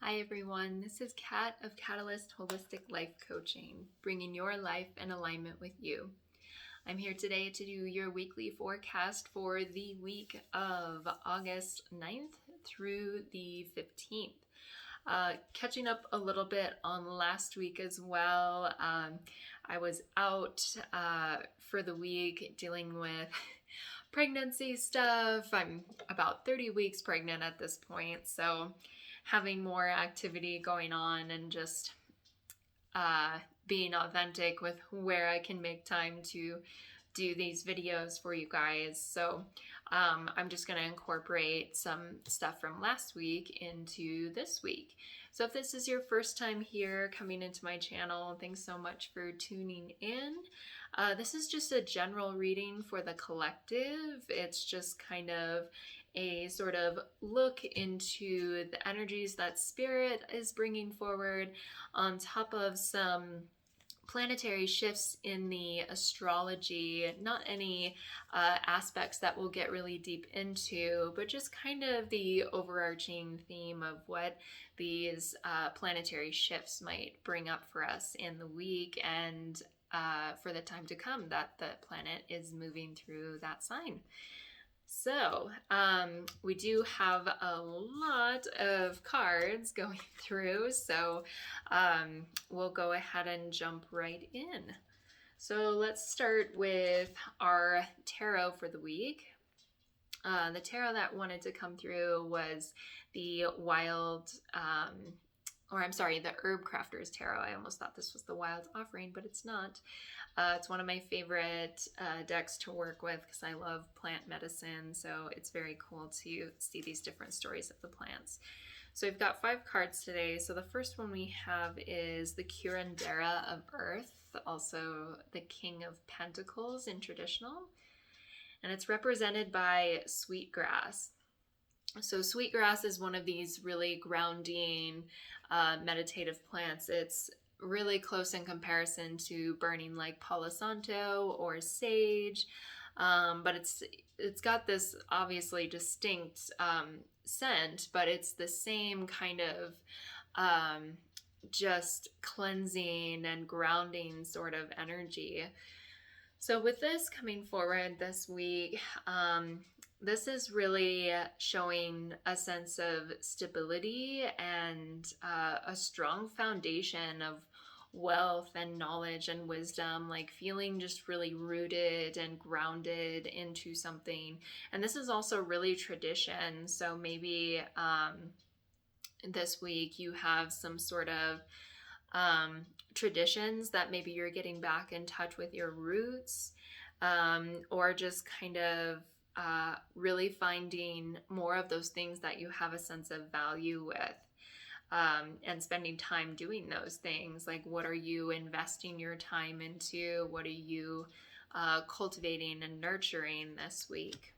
Hi everyone, this is Kat of Catalyst Holistic Life Coaching, bringing your life in alignment with you. I'm here today to do your weekly forecast for the week of August 9th through the 15th. Catching up a little bit on last week as well. I was out for the week dealing with pregnancy stuff. I'm about 30 weeks pregnant at this point, so having more activity going on and just being authentic with where I can make time to do these videos for you guys. So I'm just going to incorporate some stuff from last week into this week. So if this is your first time here coming into my channel, thanks so much for tuning in. This is just a general reading for the collective. It's just kind of a sort of look into the energies that Spirit is bringing forward on top of some planetary shifts in the astrology. Not any aspects that we'll get really deep into, but just kind of the overarching theme of what these planetary shifts might bring up for us in the week and for the time to come that the planet is moving through that sign. So we do have a lot of cards going through, so we'll go ahead and jump right in. So let's start with our tarot for the week. The tarot that wanted to come through was the the Herb Crafter's Tarot. I almost thought this was the Wild Offering, but it's not. It's one of my favorite decks to work with because I love plant medicine, so it's very cool to see these different stories of the plants. So we've got 5 cards today. So the first one we have is the Curandera of Earth, also the King of Pentacles in traditional, and it's represented by sweetgrass. So sweetgrass is one of these really grounding meditative plants. It's really close in comparison to burning like Palo Santo or sage, but it's got this obviously distinct scent, but it's the same kind of just cleansing and grounding sort of energy. So with this coming forward this week, this is really showing a sense of stability and a strong foundation of wealth and knowledge and wisdom, like feeling just really rooted and grounded into something. And this is also really tradition. So maybe this week you have some sort of traditions that maybe you're getting back in touch with your roots, or just kind of really finding more of those things that you have a sense of value with, and spending time doing those things. Like, what are you investing your time into? What are you cultivating and nurturing this week?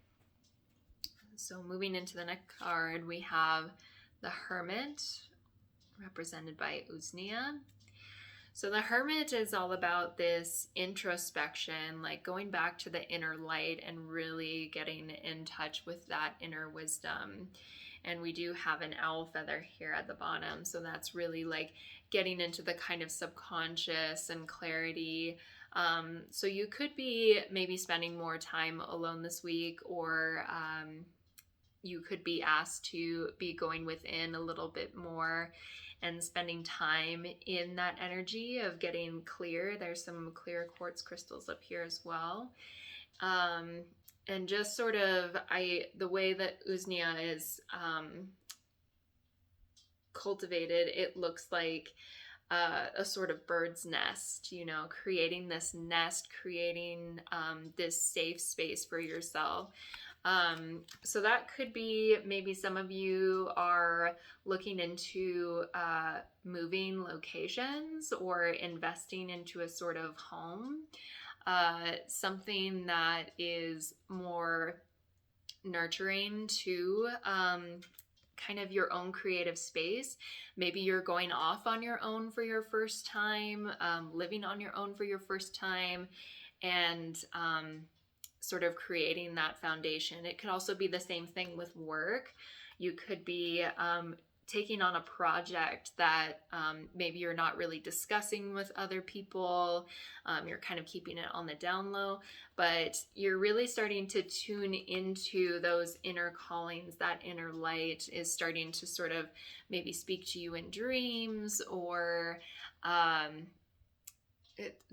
So moving into the next card, we have the Hermit, represented by Usnia. So the Hermit is all about this introspection, like going back to the inner light and really getting in touch with that inner wisdom. And we do have an owl feather here at the bottom, so that's really like getting into the kind of subconscious and clarity. So you could be maybe spending more time alone this week, or you could be asked to be going within a little bit more and spending time in that energy of getting clear. There's some clear quartz crystals up here as well. And just sort of, the way that Usnia is cultivated, it looks like a sort of bird's nest, you know, creating this nest, creating this safe space for yourself. So that could be, maybe some of you are looking into moving locations or investing into a sort of home, something that is more nurturing to kind of your own creative space. Maybe you're going off on your own for your first time, living on your own for your first time, and sort of creating that foundation. It could also be the same thing with work. You could be taking on a project that maybe you're not really discussing with other people. You're kind of keeping it on the down low, but you're really starting to tune into those inner callings. That inner light is starting to sort of maybe speak to you in dreams, or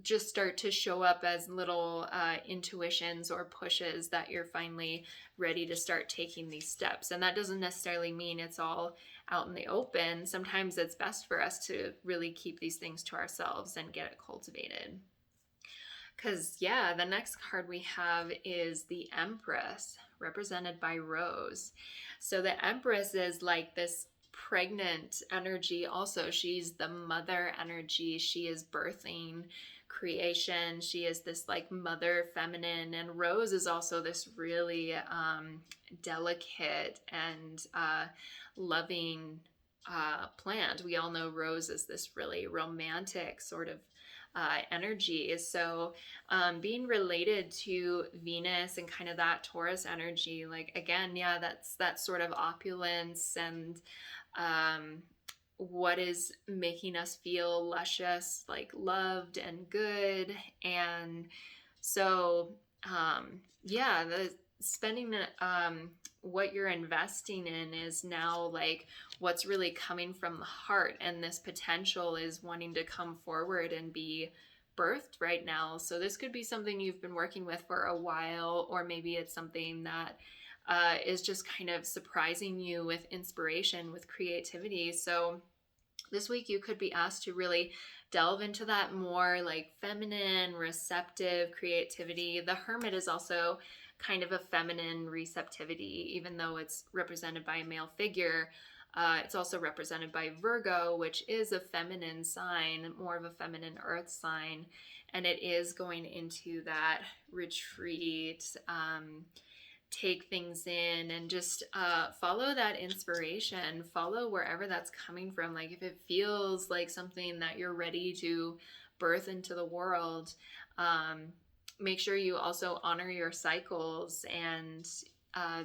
just start to show up as little intuitions or pushes that you're finally ready to start taking these steps. And that doesn't necessarily mean it's all out in the open. Sometimes it's best for us to really keep these things to ourselves and get it cultivated. Because, yeah, the next card we have is the Empress, represented by Rose. So the Empress is like this pregnant energy. Also, she's the mother energy. She is birthing creation. She is this like mother feminine, and Rose is also this really delicate and loving plant. We all know Rose is this really romantic sort of energy. So being related to Venus and kind of that Taurus energy, like, again, yeah, that's that sort of opulence and what is making us feel luscious, like loved and good. And so yeah, the spending what you're investing in is now like what's really coming from the heart, and this potential is wanting to come forward and be birthed right now. So this could be something you've been working with for a while, or maybe it's something that is just kind of surprising you with inspiration, with creativity. So this week you could be asked to really delve into that more like feminine, receptive creativity. The Hermit is also kind of a feminine receptivity, even though it's represented by a male figure. It's also represented by Virgo, which is a feminine sign, more of a feminine earth sign. And it is going into that retreat, take things in, and just follow that inspiration, follow wherever that's coming from. Like if it feels like something that you're ready to birth into the world, make sure you also honor your cycles. And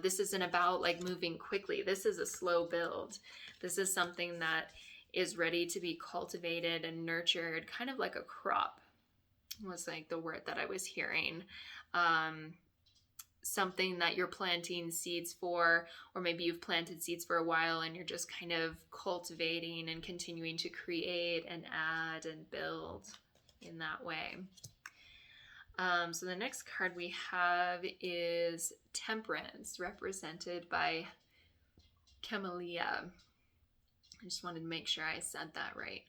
this isn't about like moving quickly. This is a slow build. This is something that is ready to be cultivated and nurtured, kind of like a crop was like the word that I was hearing. Something that you're planting seeds for, or maybe you've planted seeds for a while and you're just kind of cultivating and continuing to create and add and build in that way. So the next card we have is Temperance, represented by Camellia. I just wanted to make sure I said that right.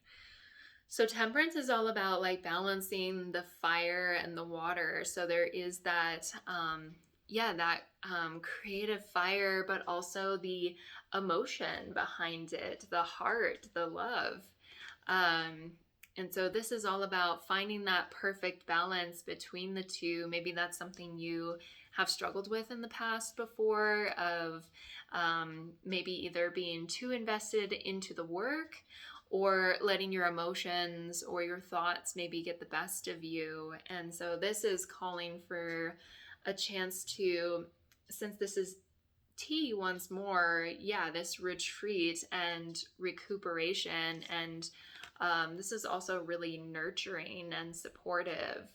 So Temperance is all about like balancing the fire and the water. So there is that creative fire, but also the emotion behind it, the heart, the love. And so this is all about finding that perfect balance between the two. Maybe that's something you have struggled with in the past before, of maybe either being too invested into the work, or letting your emotions or your thoughts maybe get the best of you. And so this is calling for a chance to, since this is tea once more, this retreat and recuperation. And this is also really nurturing and supportive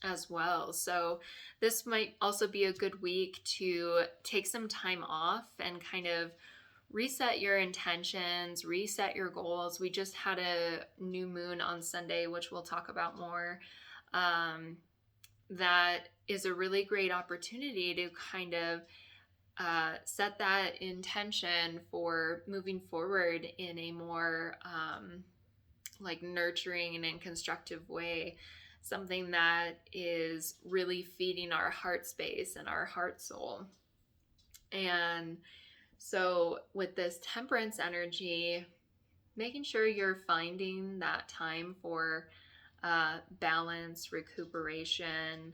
as well. So this might also be a good week to take some time off and kind of reset your intentions, reset your goals. We just had a new moon on Sunday, which we'll talk about more. That is a really great opportunity to kind of set that intention for moving forward in a more like nurturing and constructive way. Something that is really feeding our heart space and our heart soul. And so with this Temperance energy, making sure you're finding that time for balance, recuperation,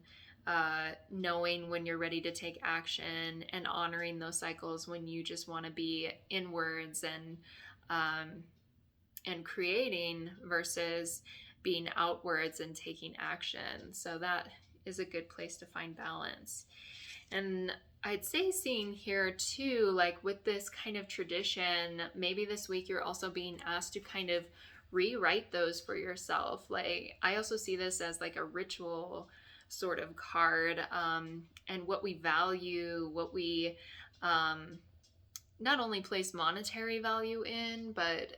knowing when you're ready to take action, and honoring those cycles when you just want to be inwards and creating versus being outwards and taking action. So that is a good place to find balance. And I'd say seeing here too, like with this kind of tradition, maybe this week you're also being asked to kind of rewrite those for yourself. Like I also see this as like a ritual sort of card, and what we value, what we not only place monetary value in, but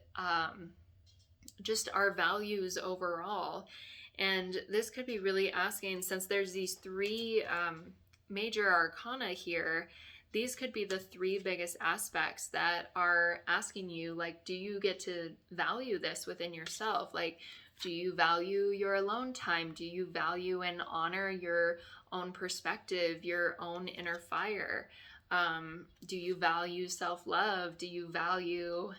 just our values overall. And this could be really asking, since there's these three major arcana here, these could be the three biggest aspects that are asking you, like, do you get to value this within yourself? Like, do you value your alone time? Do you value and honor your own perspective, your own inner fire? Do you value self-love? Do you value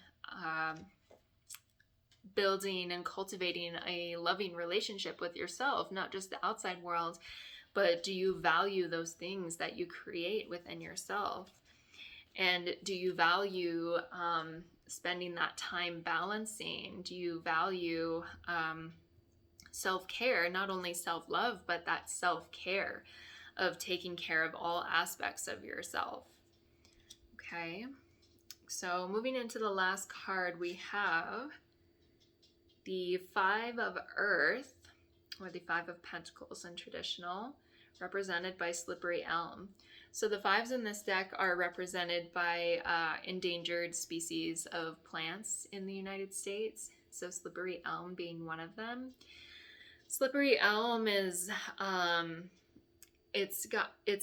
building and cultivating a loving relationship with yourself, not just the outside world, but do you value those things that you create within yourself? And do you value spending that time balancing? Do you value self-care, not only self-love, but that self-care of taking care of all aspects of yourself? Okay, so moving into the last card, we have the Five of Earth, or the Five of Pentacles in traditional, represented by Slippery Elm. So the fives in this deck are represented by endangered species of plants in the United States. So Slippery Elm being one of them. Slippery Elm is, it's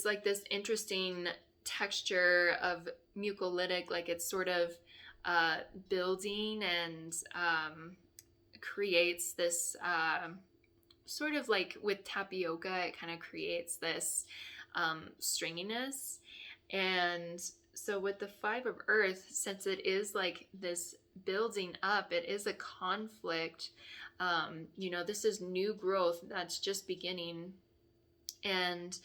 like this interesting texture of mucolytic, like it's sort of building and creates this sort of like with tapioca, it kind of creates this stringiness. And so with the Five of Earth, since it is like this building up, it is a conflict. This is new growth that's just beginning. And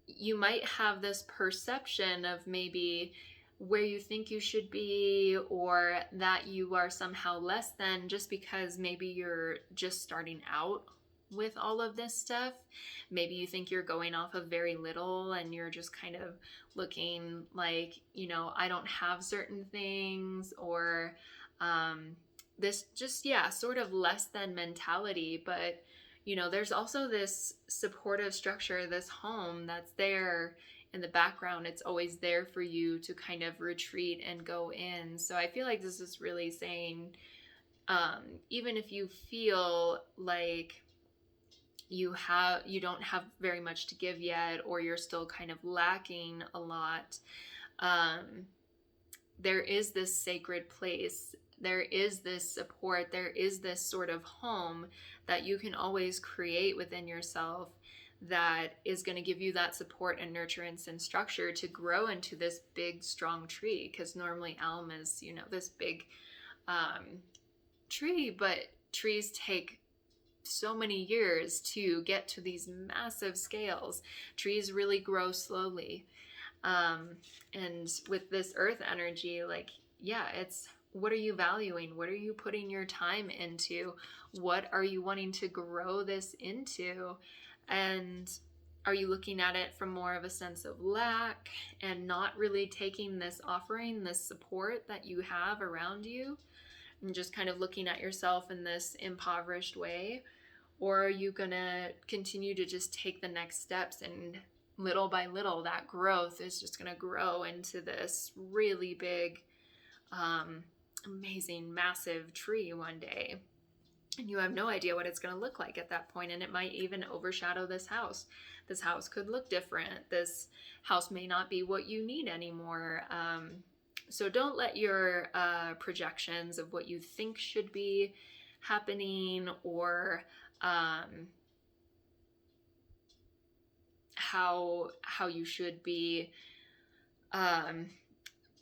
you might have this perception of maybe where you think you should be, or that you are somehow less than, just because maybe you're just starting out with all of this stuff. Maybe you think you're going off of very little and you're just kind of looking like, I don't have certain things, or this just, sort of less than mentality. But there's also this supportive structure, this home that's there in the background. It's always there for you to kind of retreat and go in. So I feel like this is really saying, even if you feel like you don't have very much to give yet, or you're still kind of lacking a lot, there is this sacred place. There is this support. There is this sort of home that you can always create within yourself that is going to give you that support and nurturance and structure to grow into this big, strong tree. Because normally elm is, this big tree, but trees take so many years to get to these massive scales. Trees really grow slowly. And with this earth energy, it's, what are you valuing? What are you putting your time into? What are you wanting to grow this into? And are you looking at it from more of a sense of lack and not really taking this offering, this support that you have around you, and just kind of looking at yourself in this impoverished way? Or are you going to continue to just take the next steps, and little by little that growth is just going to grow into this really big, amazing, massive tree one day? And you have no idea what it's going to look like at that point, and it might even overshadow this house. This house could look different. This house may not be what you need anymore. So don't let your projections of what you think should be happening, or how you should be,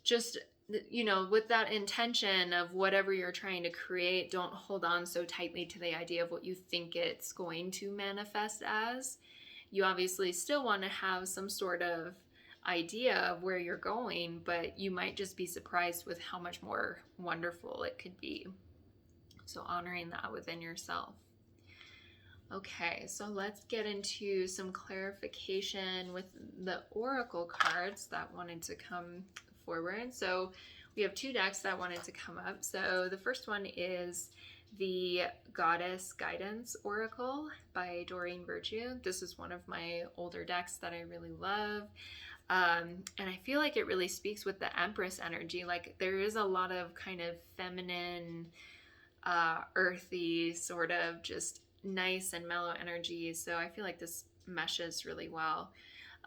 just, with that intention of whatever you're trying to create, don't hold on so tightly to the idea of what you think it's going to manifest as. You obviously still want to have some sort of idea of where you're going, but you might just be surprised with how much more wonderful it could be. So honoring that within yourself. Okay, so let's get into some clarification with the oracle cards that wanted to come forward. So we have two decks that wanted to come up. So the first one is the Goddess Guidance Oracle by Doreen Virtue. This is one of my older decks that I really love. And I feel like it really speaks with the Empress energy. Like there is a lot of kind of feminine, earthy, sort of just nice and mellow energy. So I feel like this meshes really well.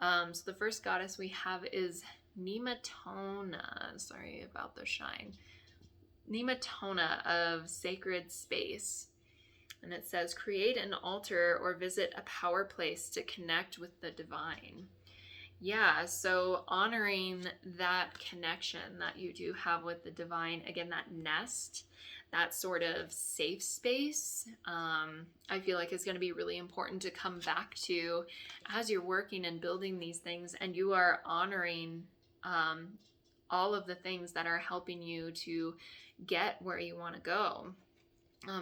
So the first goddess we have is Nematona. Sorry about the shine. Nematona of Sacred Space. And it says, create an altar or visit a power place to connect with the divine. Yeah, so honoring that connection that you do have with the divine, again, that nest, that sort of safe space, I feel like is going to be really important to come back to as you're working and building these things, and you are honoring all of the things that are helping you to get where you want to go.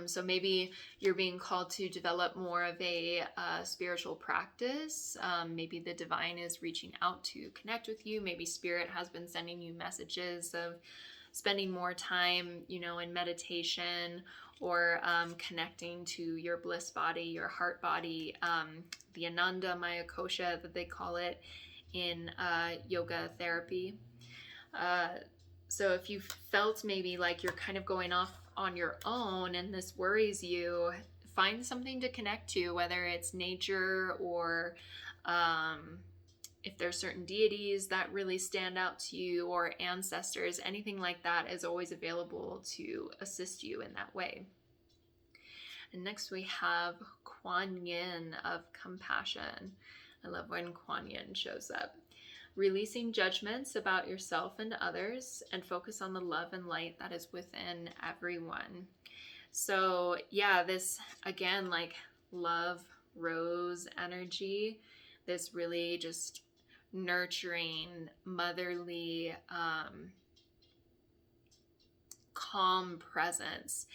So maybe you're being called to develop more of a spiritual practice. Maybe the divine is reaching out to connect with you. Maybe spirit has been sending you messages of spending more time, in meditation or connecting to your bliss body, your heart body, the Ananda Maya Kosha that they call it in yoga therapy. So if you felt maybe like you're kind of going off on your own and this worries you, find something to connect to, whether it's nature or if there's certain deities that really stand out to you or ancestors, anything like that is always available to assist you in that way. And next we have Quan Yin of Compassion. I love when Quan Yin shows up. Releasing judgments about yourself and others, and focus on the love and light that is within everyone. So yeah, this again, like love rose energy, this really just nurturing, motherly, calm presence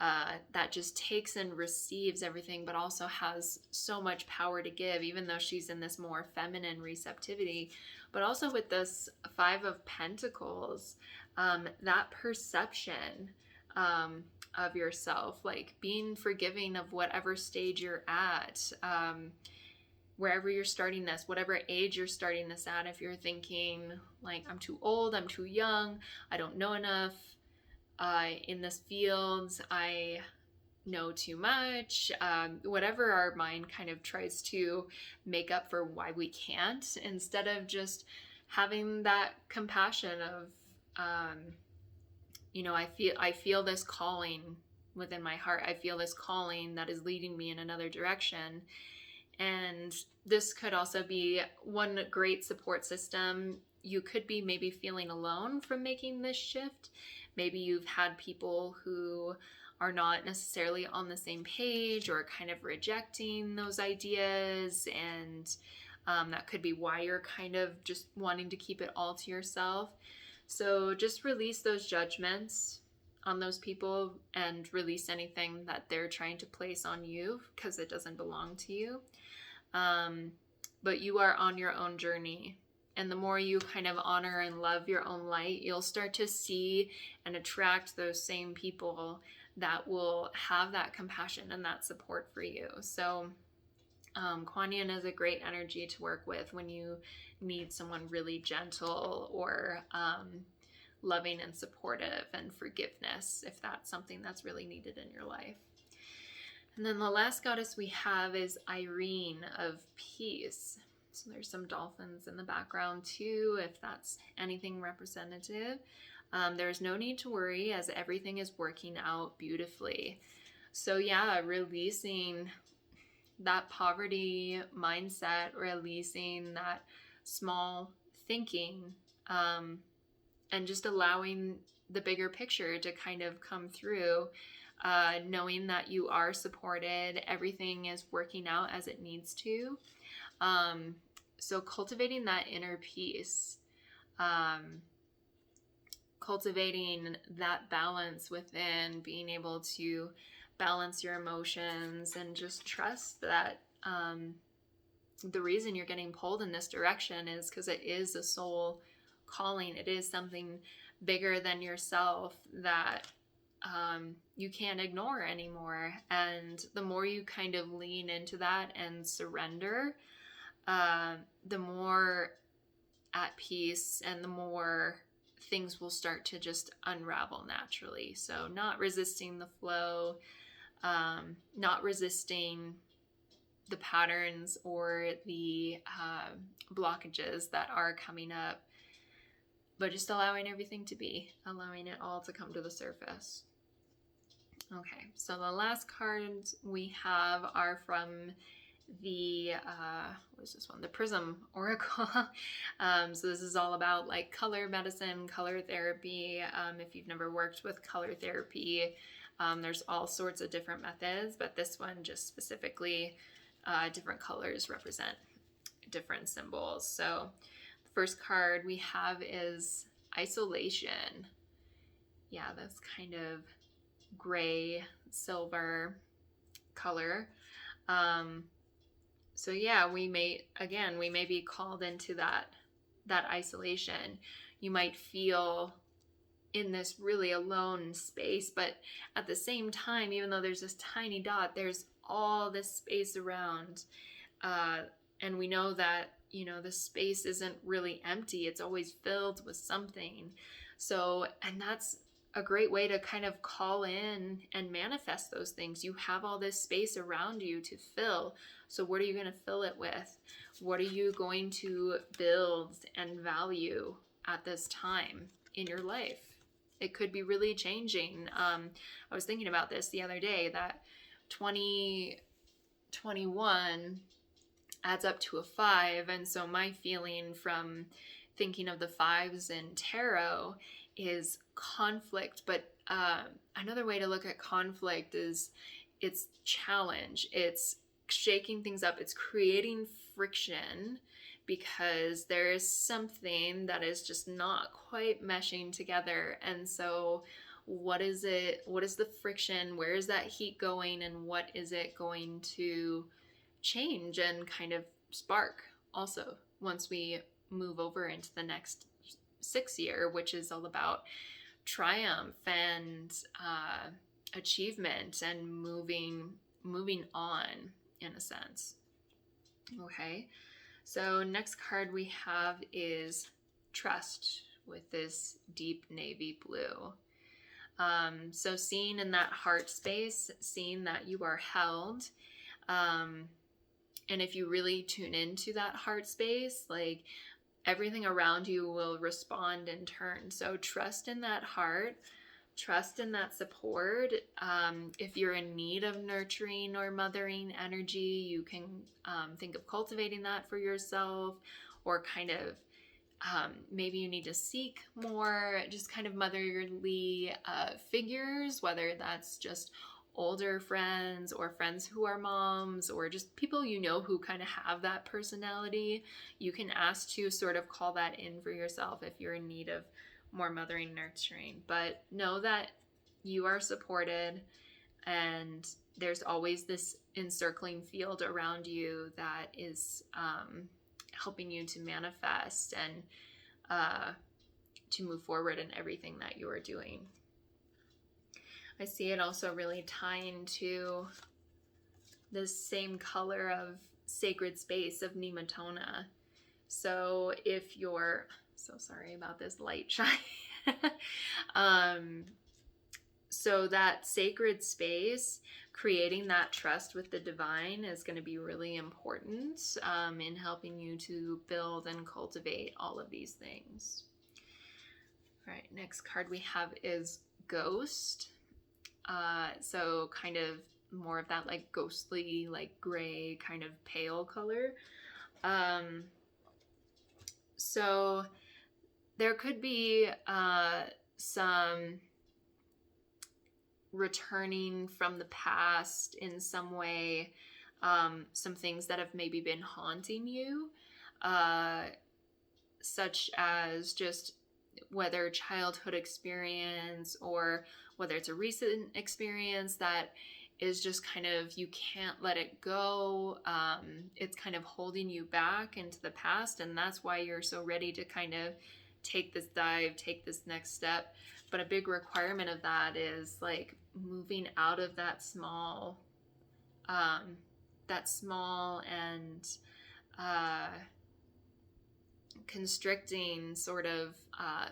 that just takes and receives everything, but also has so much power to give, even though she's in this more feminine receptivity. But also with this Five of Pentacles, that perception of yourself, like being forgiving of whatever stage you're at, wherever you're starting this, whatever age you're starting this at. If you're thinking like, I'm too old, I'm too young, I don't know enough in this field, I know too much, whatever our mind kind of tries to make up for why we can't, instead of just having that compassion of, I feel this calling within my heart. I feel this calling that is leading me in another direction. And this could also be one great support system. You could be maybe feeling alone from making this shift. Maybe you've had people who are not necessarily on the same page or kind of rejecting those ideas, and that could be why you're kind of just wanting to keep it all to yourself. So just release those judgments on those people and release anything that they're trying to place on you, because it doesn't belong to you. But you are on your own journey. And the more you kind of honor and love your own light, you'll start to see and attract those same people that will have that compassion and that support for you. So Quan Yin is a great energy to work with when you need someone really gentle or loving and supportive, and forgiveness, if that's something that's really needed in your life. And then the last goddess we have is Irene of Peace. So there's some dolphins in the background too, if that's anything representative. There's no need to worry, as everything is working out beautifully. So yeah, releasing that poverty mindset, releasing that small thinking, and just allowing the bigger picture to kind of come through, knowing that you are supported, everything is working out as it needs to. So cultivating that inner peace, cultivating that balance within, being able to balance your emotions, and just trust that the reason you're getting pulled in this direction is because it is a soul calling. It is something bigger than yourself that you can't ignore anymore. And the more you kind of lean into that and surrender, the more at peace and the more things will start to just unravel naturally. So not resisting the flow, not resisting the patterns or the blockages that are coming up, but just allowing everything to be, allowing it all to come to the surface. Okay, so the last cards we have are from the, what is this one? The Prism Oracle. So this is all about like color medicine, color therapy. If you've never worked with color therapy, there's all sorts of different methods, but this one just specifically, different colors represent different symbols. So the first card we have is Isolation. Yeah, that's kind of gray, silver color. So yeah, we may be called into that isolation. You might feel in this really alone space, but at the same time, even though there's this tiny dot, there's all this space around. And we know that, the space isn't really empty. It's always filled with something. So, and that's a great way to kind of call in and manifest those things. You have all this space around you to fill. So what are you going to fill it with? What are you going to build and value at this time in your life? It could be really changing. I was thinking about this the other day, that 2021 adds up to a 5. And so my feeling from thinking of the 5s in tarot is conflict. But another way to look at conflict is it's challenge. It's shaking things up. It's creating friction because there is something that is just not quite meshing together. And so what is it? What is the friction? Where is that heat going? And what is it going to change and kind of spark also once we move over into the next 6 year, which is all about triumph and achievement and moving on in a sense. Okay, so next card we have is Trust with this deep navy blue. So seeing in that heart space, seeing that you are held, and if you really tune into that heart space, like everything around you will respond in turn. So trust in that heart, trust in that support. If you're in need of nurturing or mothering energy, you can think of cultivating that for yourself, or kind of maybe you need to seek more just kind of motherly figures, whether that's just older friends or friends who are moms or just people who kind of have that personality. You can ask to sort of call that in for yourself if you're in need of more mothering, nurturing. But know that you are supported, and there's always this encircling field around you that is helping you to manifest and to move forward in everything that you are doing. I see it also really tying to this same color of sacred space of nematona. So if you're, so sorry about this light shine. So that sacred space, creating that trust with the divine is going to be really important in helping you to build and cultivate all of these things. All right, next card we have is Ghost. So kind of more of that like ghostly, like gray kind of pale color. So there could be some returning from the past in some way, some things that have maybe been haunting you, such as just whether childhood experience or whether it's a recent experience that is just kind of, you can't let it go. It's kind of holding you back into the past, and that's why you're so ready to kind of take this dive, take this next step. But a big requirement of that is like moving out of that small and constricting sort of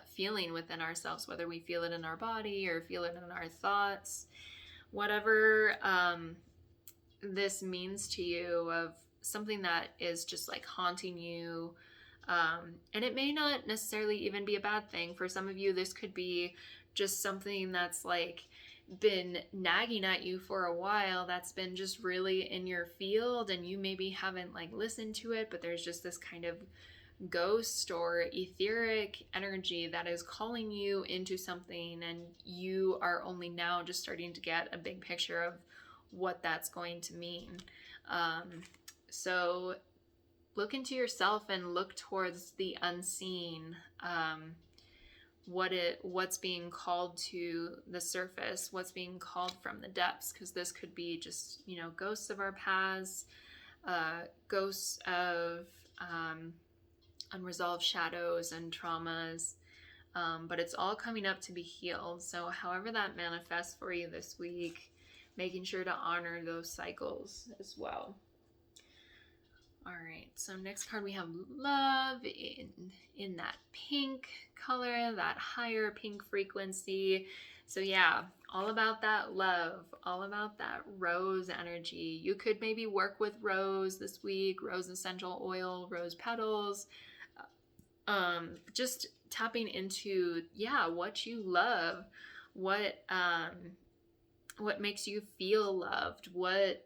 feeling within ourselves, whether we feel it in our body or feel it in our thoughts, whatever this means to you, of something that is just like haunting you. And it may not necessarily even be a bad thing. For some of you, this could be just something that's like been nagging at you for a while, that's been just really in your field, and you maybe haven't like listened to it, but there's just this kind of ghost or etheric energy that is calling you into something, and you are only now just starting to get a big picture of what that's going to mean. So look into yourself and look towards the unseen. What's being called to the surface, what's being called from the depths, because this could be just, ghosts of our past, ghosts of unresolved shadows and traumas, but it's all coming up to be healed. So however that manifests for you this week, making sure to honor those cycles as well. All right, so next card we have love in that pink color, that higher pink frequency. So yeah, all about that love, all about that rose energy. You could maybe work with rose this week, rose essential oil, rose petals, just tapping into, what you love, what makes you feel loved, what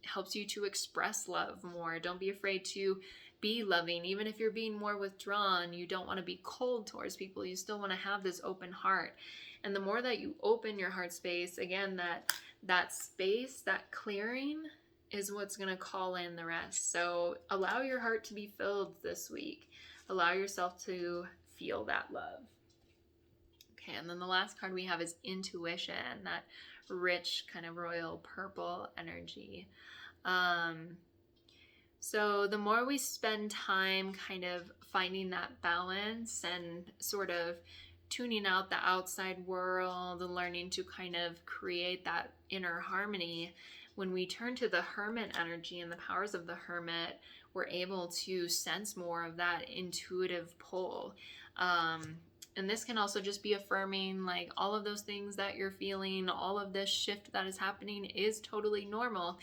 helps you to express love more. Don't be afraid to be loving. Even if you're being more withdrawn, you don't want to be cold towards people. You still want to have this open heart. And the more that you open your heart space, again, that space, that clearing is what's going to call in the rest. So allow your heart to be filled this week. Allow yourself to feel that love. Okay, and then the last card we have is intuition, that rich kind of royal purple energy. So the more we spend time kind of finding that balance and sort of tuning out the outside world and learning to kind of create that inner harmony, when we turn to the hermit energy and the powers of the hermit, we're able to sense more of that intuitive pull. And this can also just be affirming, like, all of those things that you're feeling, all of this shift that is happening is totally normal.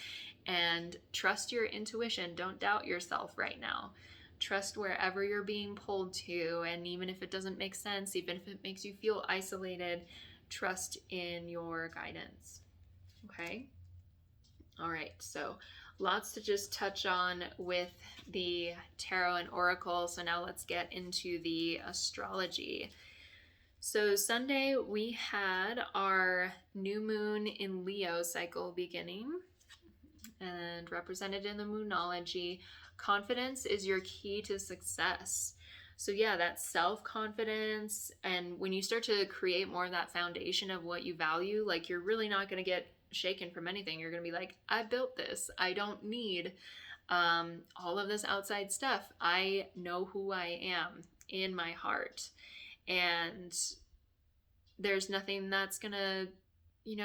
And trust your intuition. Don't doubt yourself right now. Trust wherever you're being pulled to. And even if it doesn't make sense, even if it makes you feel isolated, trust in your guidance. Okay? All right, so lots to just touch on with the tarot and oracle. So now let's get into the astrology. So Sunday we had our new moon in Leo cycle beginning, and represented in the moonology, confidence is your key to success. So yeah, that self-confidence, and when you start to create more of that foundation of what you value, like, you're really not going to get shaken from anything. You're going to be like, I built this. I don't need all of this outside stuff. I know who I am in my heart. And there's nothing that's going to,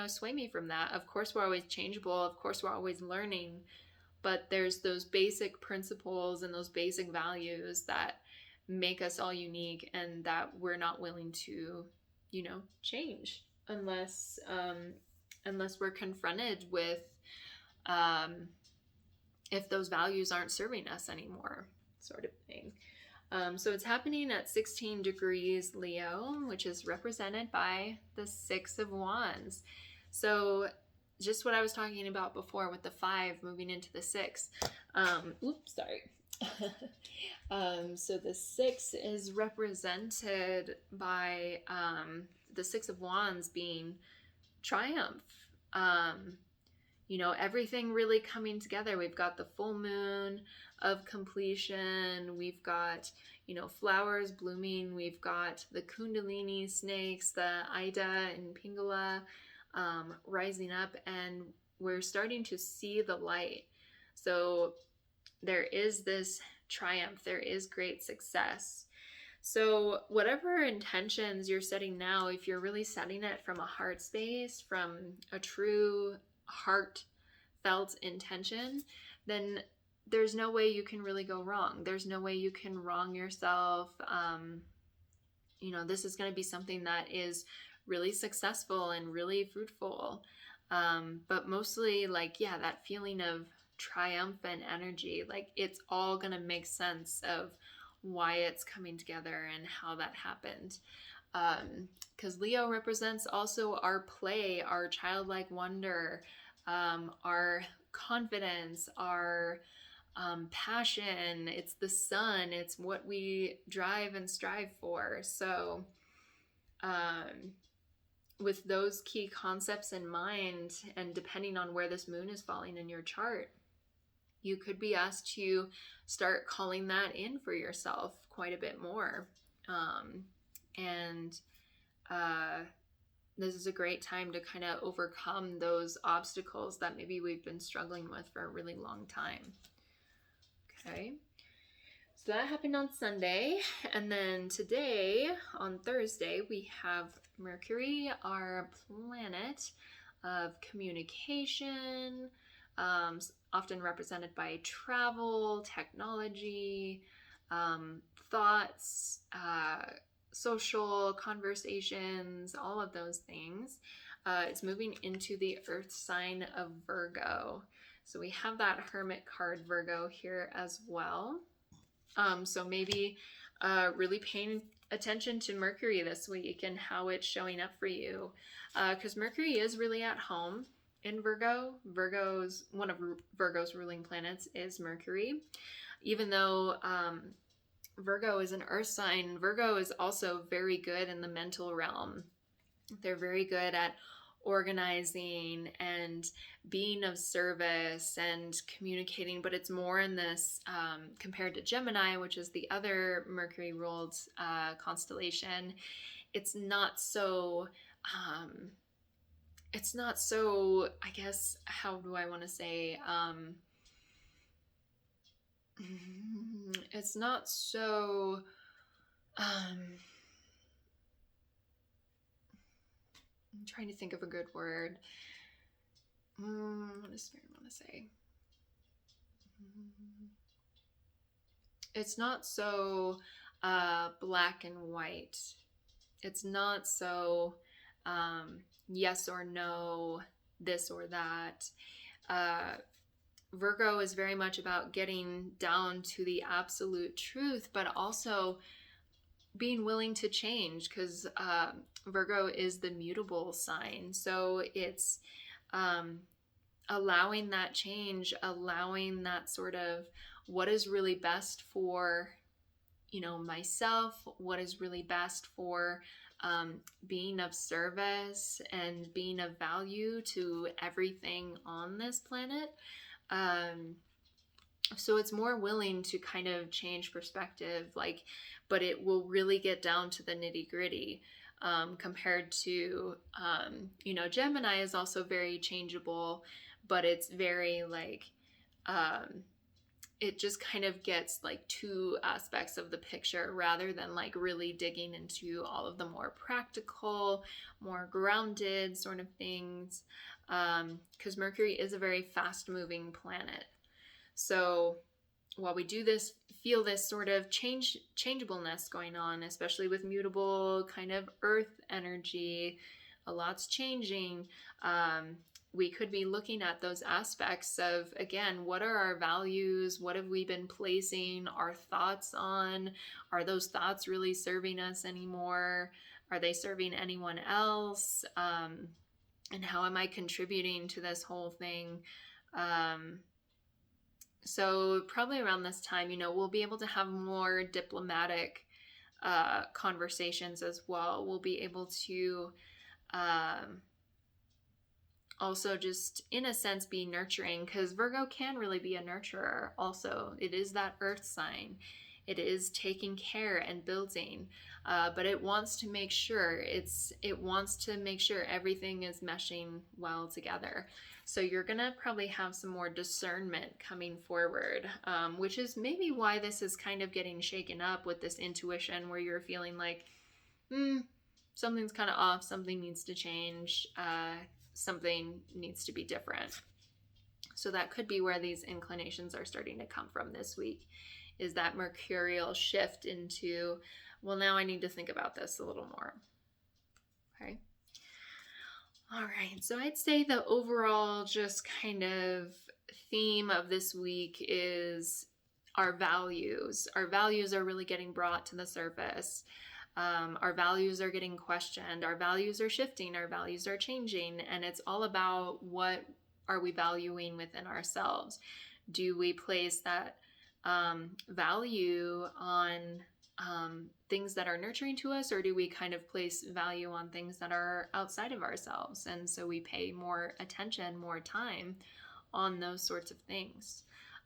sway me from that. Of course, we're always changeable. Of course, we're always learning. But there's those basic principles and those basic values that make us all unique, and that we're not willing to, change unless we're confronted with if those values aren't serving us anymore, sort of thing. So it's happening at 16 degrees Leo, which is represented by the 6 of Wands. So just what I was talking about before with the 5 moving into the 6. So the 6 is represented by the 6 of Wands being triumph. Everything really coming together. We've got the full moon of completion. We've got, flowers blooming. We've got the Kundalini snakes, the Ida and Pingala. rising up, and we're starting to see the light. So there is this triumph, there is great success. So whatever intentions you're setting now, if you're really setting it from a heart space, from a true heartfelt intention, then there's no way you can really go wrong. There's no way you can wrong yourself. This is going to be something that is really successful and really fruitful. But mostly, that feeling of triumphant energy, it's all going to make sense of why it's coming together and how that happened. Because Leo represents also our play, our childlike wonder, our confidence, our passion. It's the sun. It's what we drive and strive for. So with those key concepts in mind, and depending on where this moon is falling in your chart, you could be asked to start calling that in for yourself quite a bit more. This is a great time to kind of overcome those obstacles that maybe we've been struggling with for a really long time. Okay. So that happened on Sunday. And then today, on Thursday, we have Mercury, our planet of communication, often represented by travel, technology, thoughts, social conversations, all of those things. It's moving into the earth sign of Virgo. So we have that Hermit card, Virgo, here as well. So maybe really paying attention to Mercury this week and how it's showing up for you. Because Mercury is really at home in Virgo. One of Virgo's ruling planets is Mercury. Even though Virgo is an earth sign, Virgo is also very good in the mental realm. They're very good at organizing and being of service and communicating, but it's more in this compared to Gemini, which is the other Mercury ruled constellation. It's not so I guess, how do I want to say, it's not so I'm trying to think of a good word. What does Spirit want to say? It's not so black and white. It's not so yes or no, this or that. Virgo is very much about getting down to the absolute truth, but also being willing to change, because Virgo is the mutable sign. So it's allowing that change, allowing that sort of what is really best for, myself, what is really best for being of service and being of value to everything on this planet. So it's more willing to kind of change perspective, but it will really get down to the nitty gritty, compared to, Gemini is also very changeable, but it's very it just kind of gets two aspects of the picture rather than really digging into all of the more practical, more grounded sort of things, because Mercury is a very fast moving planet. So while we do this, feel this sort of changeableness going on, especially with mutable kind of earth energy, a lot's changing. We could be looking at those aspects of, again, what are our values? What have we been placing our thoughts on? Are those thoughts really serving us anymore? Are they serving anyone else? And how am I contributing to this whole thing? So probably around this time, we'll be able to have more diplomatic conversations as well. We'll be able to also just, in a sense, be nurturing, because Virgo can really be a nurturer also. It is that earth sign. It is taking care and building, but it wants to make sure everything is meshing well together. So you're gonna probably have some more discernment coming forward, which is maybe why this is kind of getting shaken up with this intuition, where you're feeling like, something's kind of off, something needs to change, something needs to be different. So that could be where these inclinations are starting to come from this week, is that mercurial shift into, well, now I need to think about this a little more. Okay. All right. So I'd say the overall just kind of theme of this week is our values. Our values are really getting brought to the surface. Our values are getting questioned. Our values are shifting. Our values are changing. And it's all about, what are we valuing within ourselves? Do we place that value on things that are nurturing to us, or do we kind of place value on things that are outside of ourselves? And so we pay more attention, more time on those sorts of things.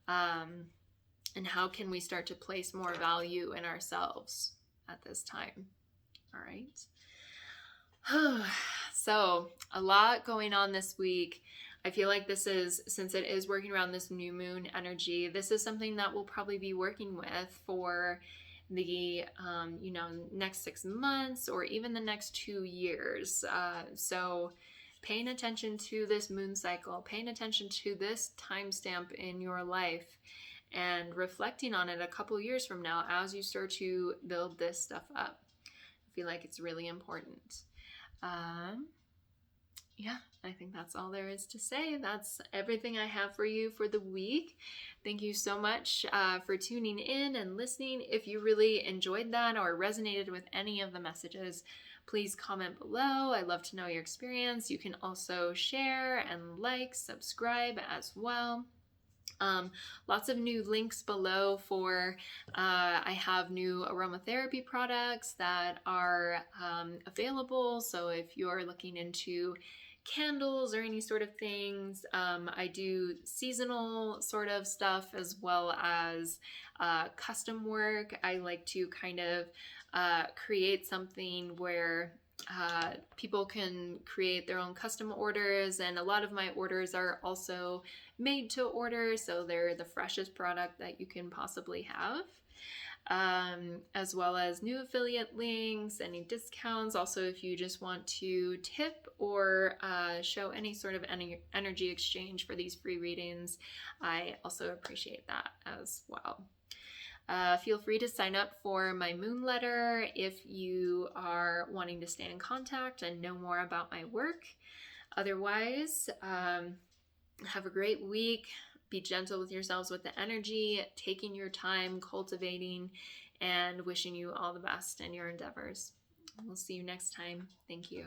And how can we start to place more value in ourselves at this time? All right. So a lot going on this week. I feel like this is, since it is working around this new moon energy, this is something that we'll probably be working with for the next 6 months, or even the next 2 years. So paying attention to this moon cycle, paying attention to this timestamp in your life, and reflecting on it a couple years from now as you start to build this stuff up. I feel like it's really important. Yeah, I think that's all there is to say. That's everything I have for you for the week. Thank you so much for tuning in and listening. If you really enjoyed that or resonated with any of the messages, please comment below. I'd love to know your experience. You can also share and subscribe as well. Lots of new links below for, I have new aromatherapy products that are available. So if you're looking into candles or any sort of things, I do seasonal sort of stuff, as well as custom work. I like to kind of create something where people can create their own custom orders, and a lot of my orders are also made to order, so they're the freshest product that you can possibly have, as well as new affiliate links, any discounts. Also, if you just want to tip or show any sort of energy exchange for these free readings, I also appreciate that as well. Feel free to sign up for my moon letter if you are wanting to stay in contact and know more about my work. Otherwise, have a great week. Be gentle with yourselves with the energy, taking your time, cultivating, and wishing you all the best in your endeavors. We'll see you next time. Thank you.